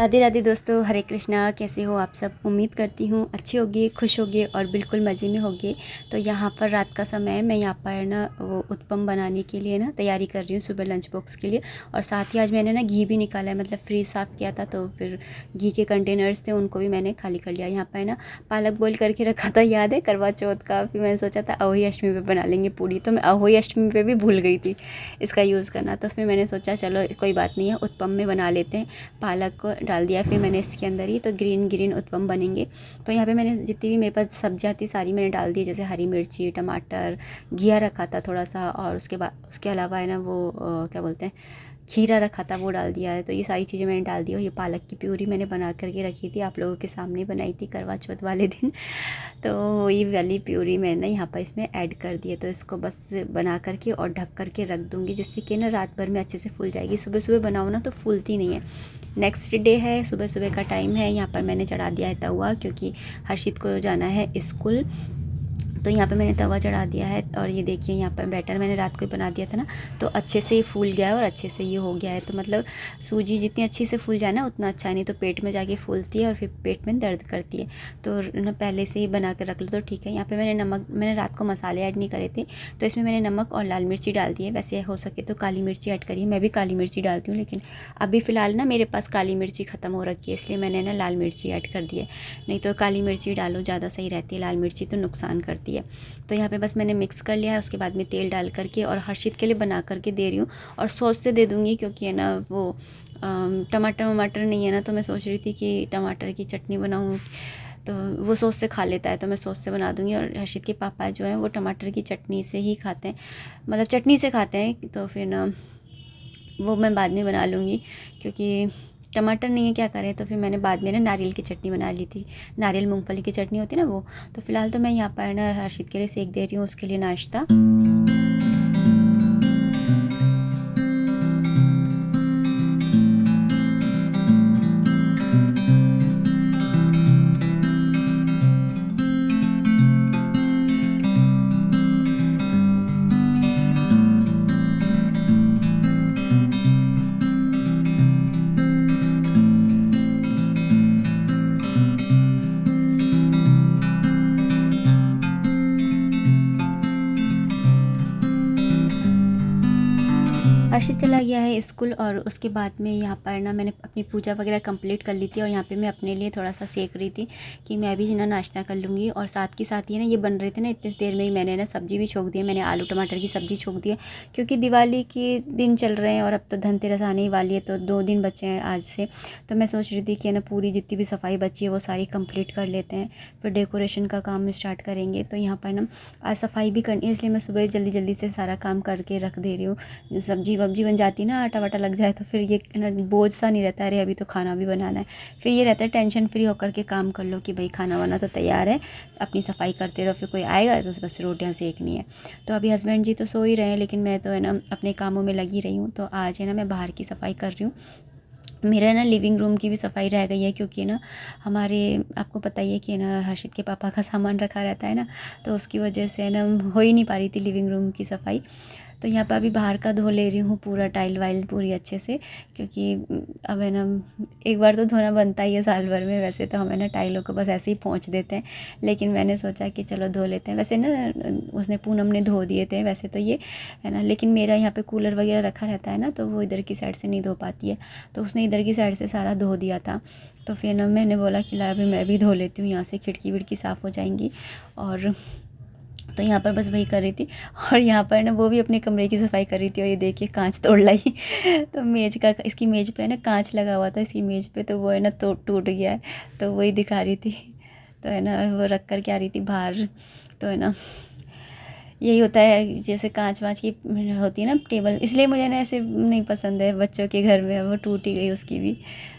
राधे राधे दोस्तों, हरे कृष्णा। कैसे हो आप सब? उम्मीद करती हूँ अच्छे होगे, खुश होगे और बिल्कुल मज़े में होगे। तो यहाँ पर रात का समय है, मैं यहाँ पर ना वो उत्पम बनाने के लिए ना तैयारी कर रही हूँ सुबह लंच बॉक्स के लिए। और साथ ही आज मैंने ना घी भी निकाला है, मतलब फ्रीज साफ़ किया था, तो फिर घी के कंटेनर्स थे उनको भी मैंने खाली कर लिया। यहाँ पर ना पालक बॉईल करके रखा था, याद है करवा चौथ का। फिर मैंने सोचा था अहोई अष्टमी पर बना लेंगे पूड़ी, तो मैं अहोई अष्टमी पर भी भूल गई थी इसका यूज़ करना। तो फिर मैंने सोचा चलो कोई बात नहीं है, उत्पम में बना लेते हैं। पालक को डाल दिया फिर मैंने इसके अंदर ही, तो ग्रीन ग्रीन उत्पम बनेंगे। तो यहाँ पे मैंने जितनी भी मेरे पास सब्जियाँ थी सारी मैंने डाल दी, जैसे हरी मिर्ची, टमाटर, घिया रखा था थोड़ा सा, और उसके बाद उसके अलावा है ना वो क्या बोलते हैं, खीरा रखा था, वो डाल दिया है। तो ये सारी चीज़ें मैंने डाल दी। और ये पालक की प्यूरी मैंने बना करके रखी थी, आप लोगों के सामने बनाई थी करवा चौथ वाले दिन। तो ये वाली प्यूरी मैंने यहाँ पर इसमें ऐड कर दी है। तो इसको बस बना करके और ढक करके रख दूँगी, जिससे कि ना रात भर में अच्छे से फूल जाएगी। सुबह सुबह बनाओ ना तो फूलती नहीं है। नेक्स्ट डे है, सुबह सुबह का टाइम है। यहाँ पर मैंने चढ़ा दिया है तवा, क्योंकि हर्षित को जाना है स्कूल। तो यहाँ पे मैंने तवा चढ़ा दिया है। और ये देखिए यहाँ पर बैटर मैंने रात को ही बना दिया था ना, तो अच्छे से ये फूल गया है और अच्छे से ये हो गया है। तो मतलब सूजी जितनी अच्छी से फूल जाए ना उतना अच्छा है, नहीं तो पेट में जाके फूलती है और फिर पेट में दर्द करती है। तो ना पहले से ही बना कर रख लो तो ठीक है। यहाँ पे मैंने रात को मसाले ऐड नहीं करे थे, तो इसमें मैंने नमक और लाल मिर्ची डाल दी है। वैसे हो सके तो काली मिर्ची ऐड करिए, मैं भी काली मिर्ची डालती हूँ, लेकिन अभी फ़िलहाल ना मेरे पास काली मिर्ची ख़त्म हो रखी है, इसलिए मैंने ना लाल मिर्ची ऐड कर दी है। नहीं तो काली मिर्ची डालो, ज़्यादा सही रहती है, लाल मिर्ची तो नुकसान करती है। तो यहाँ पे बस मैंने मिक्स कर लिया है। उसके बाद में तेल डाल करके और हर्षित के लिए बना करके दे रही हूँ, और सॉस से दे दूँगी, क्योंकि है ना वो टमाटर वमाटर नहीं है ना, तो मैं सोच रही थी कि टमाटर की चटनी बनाऊँ, तो वो सॉस से खा लेता है, तो मैं सॉस से बना दूँगी। और हर्षित के पापा जो हैं वो टमाटर की चटनी से ही खाते हैं, मतलब चटनी से खाते हैं। तो फिर ना वो मैं बाद में बना लूँगी, क्योंकि टमाटर नहीं है, क्या करें। तो फिर मैंने बाद में ना नारियल की चटनी बना ली थी, नारियल मूंगफली की चटनी होती है ना वो। तो फ़िलहाल तो मैं यहाँ पर ना हर्षित के लिए सेक दे रही हूँ, उसके लिए नाश्ता। हर्षित चला गया है स्कूल, और उसके बाद में यहाँ पर ना मैंने अपनी पूजा वगैरह कंप्लीट कर ली थी। और यहाँ पे मैं अपने लिए थोड़ा सा सेक रही थी कि मैं भी ना नाश्ता कर लूँगी। और साथ के साथ ही ना ये बन रहे थे ना, इतनी देर में ही मैंने ना सब्ज़ी भी छोंक दी है। मैंने आलू टमाटर की सब्ज़ी छोंक दी है, क्योंकि दिवाली के दिन चल रहे हैं और अब तो धनतेरस आने ही वाली है, तो 2 दिन बचे हैं आज से। तो मैं सोच रही थी कि ना पूरी जितनी भी सफाई बची है वो सारी कंप्लीट कर लेते हैं, फिर डेकोरेशन का काम स्टार्ट करेंगे। तो यहाँ पर ना आज सफाई भी करनी है, इसलिए मैं सुबह जल्दी जल्दी से सारा काम करके रख दे रही हूँ। सब्जी वब्जी बन जाती ना, आटा वाटा लग जाए तो फिर ये ना बोझ सा नहीं रहता है, अरे अभी तो खाना भी बनाना है। फिर ये रहता है टेंशन फ्री होकर के काम कर लो कि भाई खाना वाना तो तैयार है, अपनी सफाई करते रहो, फिर कोई आएगा तो बस रोटियां सेकनी है। तो अभी हस्बैंड जी तो सो ही रहे हैं, लेकिन मैं तो है ना अपने कामों में लगी रही हूँ। तो आज है ना मैं बाहर की सफाई कर रही हूँ। मेरा ना लिविंग रूम की भी सफाई रह गई है, क्योंकि ना हमारे आपको पता ही है कि ना हर्षित के पापा का सामान रखा रहता है ना, तो उसकी वजह से ना हो ही नहीं पा रही थी लिविंग रूम की सफाई। तो यहाँ पर अभी बाहर का धो ले रही हूँ पूरा, टाइल वाइल पूरी अच्छे से, क्योंकि अब है ना एक बार तो धोना बनता ही है साल भर में। वैसे तो हमें ना टाइलों को बस ऐसे ही पोंछ देते हैं, लेकिन मैंने सोचा कि चलो धो लेते हैं। वैसे ना उसने पूनम ने धो दिए थे वैसे तो ये, है ना, लेकिन मेरा यहाँ पे कूलर वगैरह रखा रहता है ना, तो वो इधर की साइड से नहीं धो पाती है, तो उसने इधर की साइड से सारा धो दिया था। तो फिर ना मैंने बोला कि ला अभी मैं भी धो लेती हूँ, यहाँ से खिड़की विड़की साफ़ हो जाएंगी। और तो यहाँ पर बस वही कर रही थी। और यहाँ पर ना वो भी अपने कमरे की सफाई कर रही थी, और ये देखिए कांच तोड़ लाई। तो मेज़ का, इसकी मेज़ पे है ना कांच लगा हुआ था इसकी मेज़ पे, तो वो है ना टूट गया है, तो वही दिखा रही थी। तो है ना वो रख कर के आ रही थी बाहर। तो है ना यही होता है, जैसे कांच वाँच की होती है ना टेबल, इसलिए मुझे ना ऐसे नहीं पसंद है। बच्चों के घर में वो टूट ही गई उसकी भी,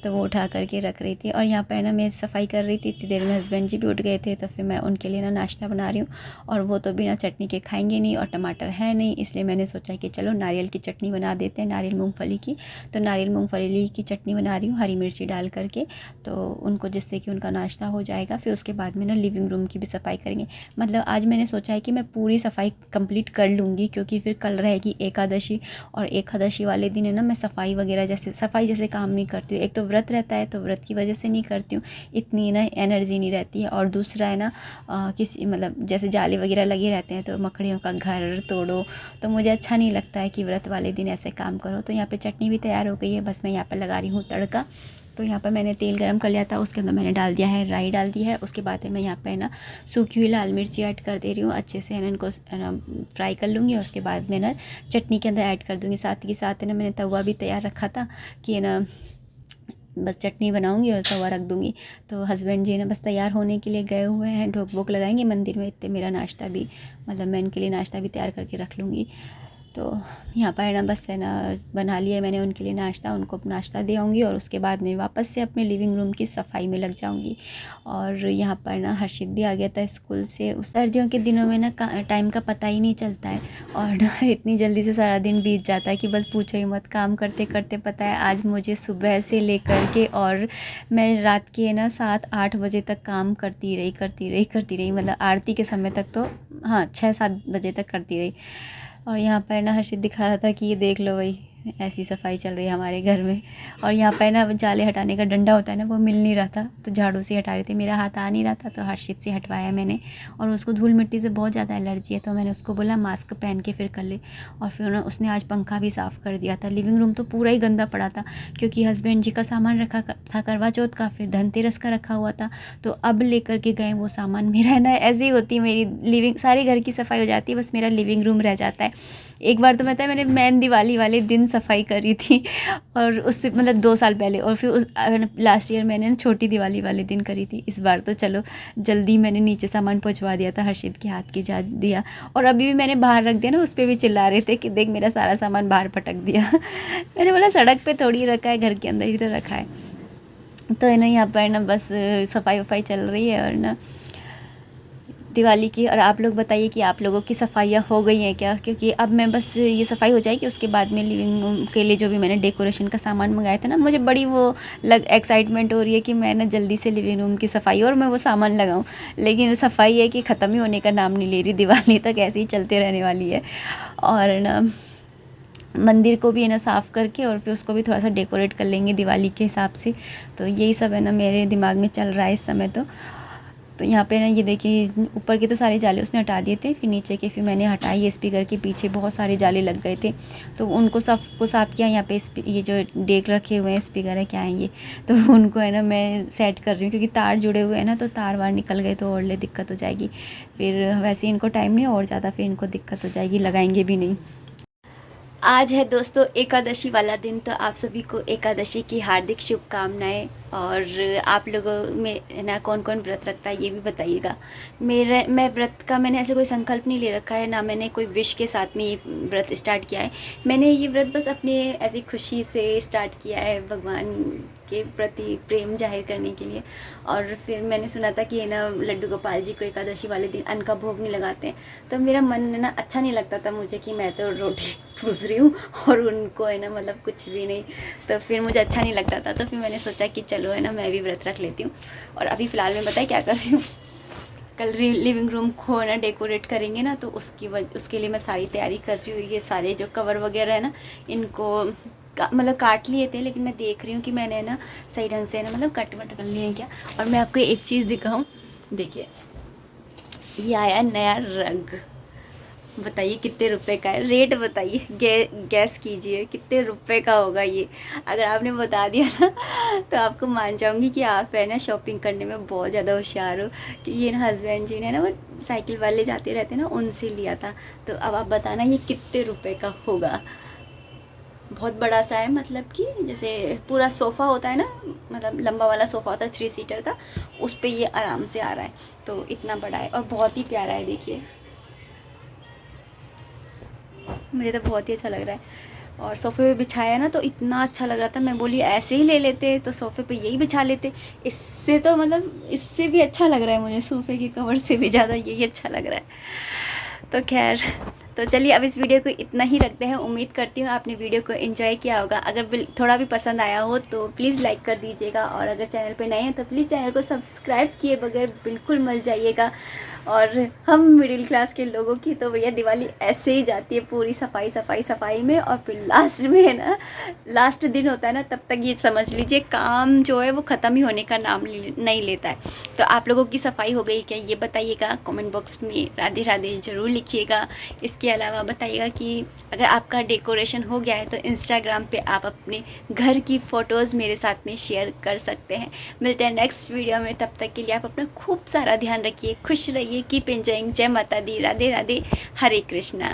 तो वो उठा करके रख रही थी। और यहाँ पर ना मैं सफाई कर रही थी, इतनी देर में हस्बैंड जी भी उठ गए थे, तो फिर मैं उनके लिए ना नाश्ता बना रही हूँ। और वो तो बिना चटनी के खाएंगे नहीं, और टमाटर है नहीं, इसलिए मैंने सोचा कि चलो नारियल की चटनी बना देते हैं, नारियल मूँगफली की। तो नारियल मूँगफली की चटनी बना रही हूँ हरी मिर्ची डाल करके, तो उनको, जिससे कि उनका नाश्ता हो जाएगा। फिर उसके बाद में ना लिविंग रूम की भी सफाई करेंगे। मतलब आज मैंने सोचा है कि मैं पूरी सफाई कंप्लीट कर लूँगी, क्योंकि फिर कल रहेगी एकादशी, और एकादशी वाले दिन है ना मैं सफाई वगैरह जैसे काम नहीं करती हूँ। एक तो व्रत रहता है तो व्रत की वजह से नहीं करती हूँ, इतनी ना एनर्जी नहीं रहती है। और दूसरा है ना किसी मतलब जैसे जाले वगैरह लगे रहते हैं तो मकड़ियों का घर तोड़ो, तो मुझे अच्छा नहीं लगता है कि व्रत वाले दिन ऐसे काम करो। तो यहाँ पे चटनी भी तैयार हो गई है, बस मैं यहाँ पर लगा रही हूँ तड़का। तो यहाँ पर मैंने तेल गरम कर लिया था, उसके अंदर मैंने डाल दिया है राई डाल दी है। उसके बाद मैं यहाँ पे ना सूखी हुई लाल मिर्ची ऐड कर दे रही हूँ, अच्छे से है ना इनको फ्राई कर लूँगी। और उसके बाद मैं ना चटनी के अंदर ऐड कर दूँगी। साथ ही साथ है ना मैंने तवा भी तैयार रखा था कि है ना बस चटनी बनाऊंगी और तवा रख दूँगी। तो हस्बैंड जी ना बस तैयार होने के लिए गए हुए हैं, ढोक वोक लगाएंगे मंदिर में, इतने मेरा नाश्ता भी मतलब मैं इनके लिए नाश्ता भी तैयार करके रख लूँगी। तो यहाँ पर है ना बस है ना बना लिया मैंने उनके लिए नाश्ता, उनको नाश्ता दे आऊँगी और उसके बाद मैं वापस से अपने लिविंग रूम की सफाई में लग जाऊँगी। और यहाँ पर ना हर्षित भी आ गया था स्कूल से। उस सर्दियों के दिनों में ना टाइम का पता ही नहीं चलता है और ना इतनी जल्दी से सारा दिन बीत जाता है कि बस पूछो ही मत। काम करते करते पता है आज मुझे सुबह से लेकर के और मैं रात के ना 7-8 बजे तक काम करती रही, मतलब आरती के समय तक तो हाँ 6-7 बजे तक करती रही। और यहाँ पर ना हर्षित दिखा रहा था कि ये देख लो भाई ऐसी सफाई चल रही है हमारे घर में। और यहाँ पर ना जाले हटाने का डंडा होता है ना, वो मिल नहीं रहा था तो झाड़ू से हटा रही थी, मेरा हाथ आ नहीं रहा था तो हर्षित से हटवाया मैंने। और उसको धूल मिट्टी से बहुत ज़्यादा एलर्जी है तो मैंने उसको बोला मास्क पहन के फिर कर ले। और फिर ना उसने आज पंखा भी साफ़ कर दिया था। लिविंग रूम तो पूरा ही गंदा पड़ा था क्योंकि हस्बैंड जी का सामान रखा था करवा चौथ का, फिर धनतेरस का रखा हुआ था, तो अब लेकर के गए वो सामान। मेरा है ना ऐसे ही होती है मेरी लिविंग, सारी घर की सफाई हो जाती है, बस मेरा लिविंग रूम रह जाता है। एक बार तो पता है मैंने मैन दिवाली वाले दिन सफाई करी थी और उससे मतलब 2 साल पहले, और फिर उस लास्ट ईयर मैंने छोटी दिवाली वाले दिन करी थी। इस बार तो चलो जल्दी मैंने नीचे सामान पहुंचवा दिया था, हर्षित के हाथ की जा दिया। और अभी भी मैंने बाहर रख दिया ना, उस पर भी चिल्ला रहे थे कि देख मेरा सारा सामान बाहर पटक दिया। मैंने बोला सड़क पे थोड़ी रखा है, घर के अंदर ही तो रखा है। तो है ना यहाँ पर ना बस सफाई वफाई चल रही है और ना दिवाली की। और आप लोग बताइए कि आप लोगों की सफाइयाँ हो गई हैं क्या? क्योंकि अब मैं बस ये सफाई हो जाएगी उसके बाद में लिविंग रूम के लिए जो भी मैंने डेकोरेशन का सामान मंगाया था ना, मुझे बड़ी वो एक्साइटमेंट हो रही है कि मैं ना जल्दी से लिविंग रूम की सफाई और मैं वो सामान लगाऊं। लेकिन सफाई है कि ख़त्म ही होने का नाम नहीं ले रही, दिवाली तक ऐसे ही चलते रहने वाली है। और ना मंदिर को भी है ना साफ़ करके और फिर उसको भी थोड़ा सा डेकोरेट कर लेंगे दिवाली के हिसाब से। तो यही सब है ना मेरे दिमाग में चल रहा है इस समय। तो यहाँ पे ना ये देखिए ऊपर के तो सारे जाले उसने हटा दिए थे, फिर नीचे के फिर मैंने हटाई। ये स्पीकर के पीछे बहुत सारे जाले लग गए थे तो उनको सबको साफ़ किया। यहाँ पे ये जो डेक रखे हुए हैं स्पीकर है क्या है ये, तो उनको है ना मैं सेट कर रही हूँ क्योंकि तार जुड़े हुए हैं ना, तो तार वार निकल गए तो और ले दिक्कत हो जाएगी। फिर वैसे इनको टाइम नहीं और ज़्यादा फिर इनको दिक्कत हो जाएगी, लगाएंगे भी नहीं। आज है दोस्तों एकादशी वाला दिन, तो आप सभी को एकादशी की हार्दिक शुभकामनाएं। और आप लोगों में ना कौन कौन व्रत रखता है ये भी बताइएगा। मैं व्रत का मैंने ऐसे कोई संकल्प नहीं ले रखा है, ना मैंने कोई विश के साथ में ये व्रत स्टार्ट किया है। मैंने ये व्रत बस अपने ऐसी खुशी से स्टार्ट किया है, भगवान के प्रति प्रेम जाहिर करने के लिए। और फिर मैंने सुना था कि है ना लड्डू गोपाल जी को एकादशी वाले दिन अन्न का भोग नहीं लगाते हैं, तो मेरा मन ना अच्छा नहीं लगता था मुझे कि मैं तो रोटी ठूस रही हूँ और उनको है ना मतलब कुछ भी नहीं, तो फिर मुझे अच्छा नहीं लगता था। तो फिर मैंने सोचा कि चलो है ना मैं भी व्रत रख लेती हूँ। और अभी फ़िलहाल मैं बताइए क्या कर रही हूँ, कल लिविंग रूम को ना डेकोरेट करेंगे ना, तो उसके लिए मैं सारी तैयारी कर रही हूँ। ये सारे जो कवर वगैरह है ना इनको मतलब काट लिए थे, लेकिन मैं देख रही हूँ कि मैंने ना सही ढंग से ना मतलब कट वट कर लिए हैं क्या। और मैं आपको एक चीज़ दिखाऊँ, देखिए ये आया नया रग, बताइए कितने रुपए का है, रेट बताइए, गैस कीजिए कितने रुपए का होगा ये। अगर आपने बता दिया ना तो आपको मान जाऊंगी कि आप है ना शॉपिंग करने में बहुत ज़्यादा होशियार हो। कि ये ना हस्बैंड जी ने ना वो साइकिल वाले जाते रहते ना उनसे लिया था। तो अब आप बताना ये कितने रुपए का होगा। बहुत बड़ा सा है, मतलब कि जैसे पूरा सोफ़ा होता है ना, मतलब लंबा वाला सोफ़ा होता है 3 सीटर का, उस पर ये आराम से आ रहा है। तो इतना बड़ा है और बहुत ही प्यारा है, देखिए मुझे तो बहुत ही अच्छा लग रहा है। और सोफ़े पे बिछाया ना तो इतना अच्छा लग रहा था, मैं बोली ऐसे ही ले लेते तो सोफ़े पे यही बिछा लेते। इससे तो मतलब इससे भी अच्छा लग रहा है मुझे, सोफ़े के कवर से भी ज़्यादा यही अच्छा लग रहा है। तो खैर, तो चलिए अब इस वीडियो को इतना ही रखते हैं। उम्मीद करती हूँ आपने वीडियो को एंजॉय किया होगा। अगर थोड़ा भी पसंद आया हो तो प्लीज़ लाइक कर दीजिएगा, और अगर चैनल पे नए हैं तो प्लीज़ चैनल को सब्सक्राइब किए बगैर बिल्कुल मत जाइएगा। और हम मिडिल क्लास के लोगों की तो भैया दिवाली ऐसे ही जाती है पूरी सफाई सफाई सफाई में, और फिर लास्ट में है ना, लास्ट दिन होता है ना, तब तक ये समझ लीजिए काम जो है वो ख़त्म ही होने का नाम नहीं लेता है। तो आप लोगों की सफाई हो गई क्या, ये बताइएगा कमेंट बॉक्स में, राधे राधे ज़रूर लिखिएगा। इसके अलावा बताइएगा कि अगर आपका डेकोरेशन हो गया है तो इंस्टाग्राम पे आप अपने घर की फ़ोटोज़ मेरे साथ में शेयर कर सकते हैं। मिलते हैं नेक्स्ट वीडियो में, तब तक के लिए आप अपना खूब सारा ध्यान रखिए, खुश रहिए, कीप एंजॉइंग। जय माता दी, राधे राधे, हरे कृष्णा।